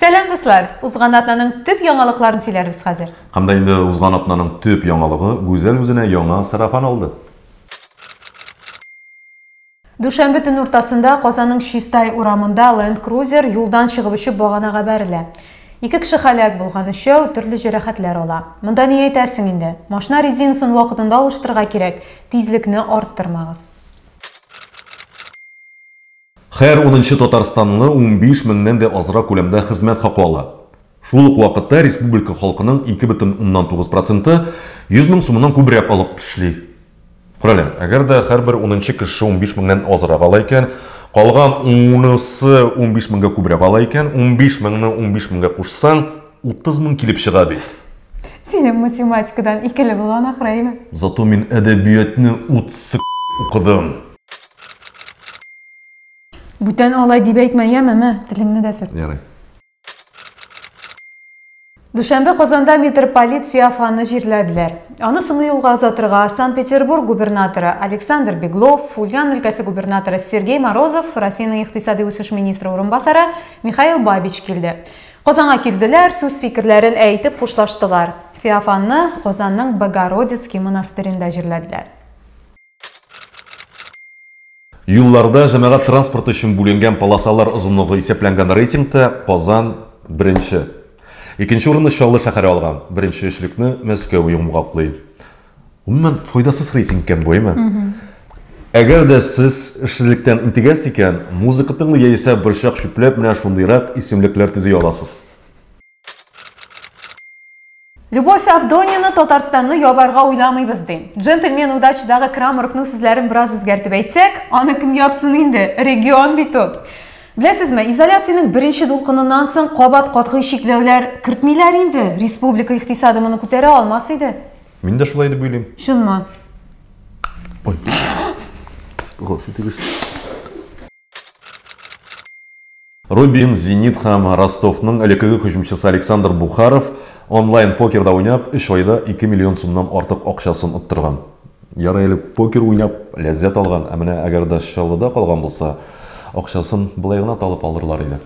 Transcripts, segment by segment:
Сәлем дуслар, Узган атнаның төп яңалыкларын сөйләрбез хәзер. Кандай инде Узган атнаның төп яңалыгы Гүзәл үзенә яңа сарафан алды. Дүшәмбе төн уртасында Казанның Чистай урамында Land Cruiser юлдан чыгып очып баганага бәрелә. Ике кеше һәлак булган, өчәү төрле җәрәхәтләр ала. Монда ни әйтәсең инде? Машина резинасын вакытында алыштырырга кирәк, тизлекне арттырмагыз. Һәр 10-нчы Татарстанлы 15 меңнән дә азрак күләмдә хезмәт хакы ала. Шул ук вакытта республика халкының 2,9% 100 мең сумнан күбрәк алып эшли. Күрәләр, әгәр дә һәрбер 10-нчы кеше 15 меңнән азрак ала икән, калган 10-сы 15 меңгә күбрәк ала икән, 15 меңне 15 меңгә кушсаң, 30 мең килеп чыга бит. Синең математикадан икеле булган ахраймы? Зато мин әдәбиятны утсы укыдым. Бүтән алай дип әйтмәйәме, телеңне дә сөрт. Ярый. Дүшәмбе Казанда митрополит Феофанны җирләделәр. Аны соңгы юлга озатырга Санкт-Петербург губернаторы Александр Беглов, Ульян өлкәсе губернаторы Сергей Морозов, Россиянең икътисади үсеш министры урынбасары Михаил Бабич килде. Казанга килделәр, сүз фикерләрен әйтеп хушлаштылар. Феофанны Казанның Богородицкий монастырында җирләделәр. Юлларда җәмәгать транспорты өчен бүленгән полосалар озынлыгы исәпләнгән рейтингта Казан беренче. Икенче урынны Чаллы шәһәре алган. Беренче эшлекне Мәскәү йомгаклый. Umuman файдасыз рейтинг икән бу, әйме? Әгәр дә сез эшсезлектән интегәс икән, музыка тыңлый яисә борчак шүпләп менә шундыйрак исемлекләр төзи аласыз. Любовь Авдонина Татарстанны ябарга уйламыйбыз ди. Джентльмен удачадагы Крамаровның сүзләрен бераз үзгәртеп әйтсәк, аны кем япсын инде? Регион бит ул. Беләсезме, изоляциянең беренче дулкыныннан соң кабат катгый чикләүләр кертмиләр инде. Республика икътисады моны күтәрә алмас иде. Мин дә шулай дип уйлыйм. Шунмы? Ой. Рубин, Зенит һәм Ростовның элекеге һөҗүмчесе Александр Бухаров онлайн покерда уйнап, 3 айда 2 миллион сумнан артык акчасын оттырган. Ярый әле покер уйнап, ләззәт алган, ә менә әгәр дә Чаллыда калган булса, акчасын былай гына талып алырлар иде.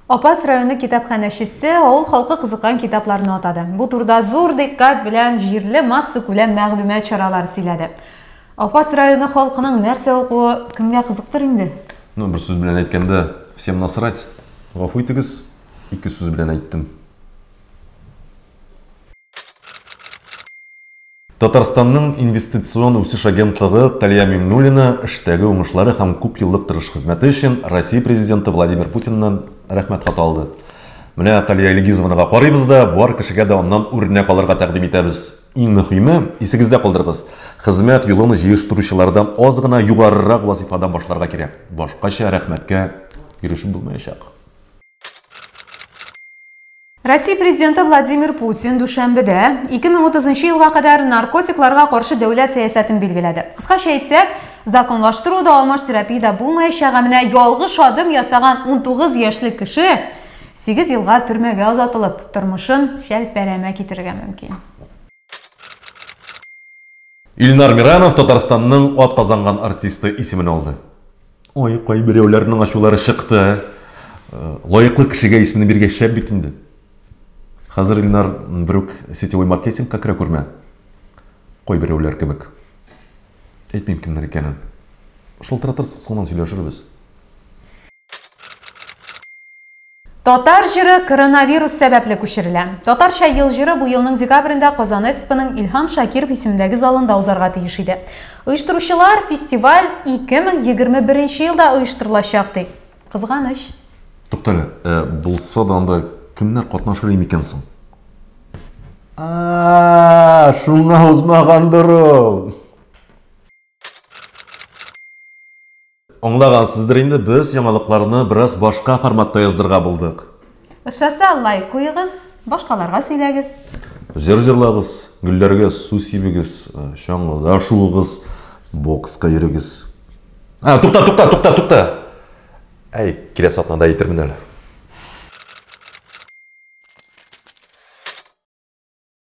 Апас районы китапханәчесе авыл халкы кызыккан китапларны атады. Бу турда зур диккат белән җирле масса күләм мәгълүмат чаралары сөйләде. Апас районы халкының нәрсә укуы кемгә кызыктыр инде? Ну, бер сүз белән әйткәндә, всем насрать. Гафу итегез, ике сүз белән әйттем. Татарстанның инвестицион үсеш агентлыгы Талия Миңнуллина эштәге уңышлары һәм күп еллык тырыш хезмәте өчен Россия президенты Владимир Путиннан рәхмәт хаты алды. Менә Талия Илгизовнага карыйбыз да, бар кешегә дә оннан үрнәк алырга тәкъдим итәбез. Иң мөһиме, исегездә калдырыгыз. Хезмәт юлын җыештыручылардан аз гына югарырак вазифадан башларга кирәк. Башкача рәхмәткә ирешеп булмаячак. Россия президенты Владимир Путин Дүшәмбедә 2030 елга кадәр наркотикларга каршы дәүләт сәясәтен билгеләде. Кыскача әйтсәк, законлаштыруда алмаш терапиядә булмаячагы менә ялгыш адым ясаган 19 яшьлек кеше 8 елга төрмәгә озатылып, тормышын шәлпәрәмә китергә мөмкин. Илнар Миранов Татарстанның атказанган артисты исемен алды. Ой, кайберәүләрнең ачулары чыкты. Лаеклы кешегә исемне биргәч шәп бит инде. Хәзер Илнар бер сетевой маркетингка керә күрмә. Кайберәүләр кебек. Әйтмим кемнәр икәнен. Шылтыратырсыз, соңнан сөйләшербез. Татар җыры коронавирус сәбәпле күчерелә. Татарча ел җыры бу елның декабрендә Казан Экспоның Илһам Шакиров исемендәге залында узарга тиеш иде. Оештыручылар фестиваль 2021 елда оештырылачак ди. Кызганыч. Туктале, булса да анда кемнәр катнашыр икән соң? Шуңа узмагандыр ул. Аңлагансыздыр инде, без яңалыкларны бераз башка форматта яздырга булдык. Ошаса лайк куйыгыз, башкаларга сөйләгез. Җыр җырлагыз, гөлләргә су сибегез, чаңгыда шуыгыз, бокска йөрегез. Туктта. Әй, киләсе атнада әйтермен әле.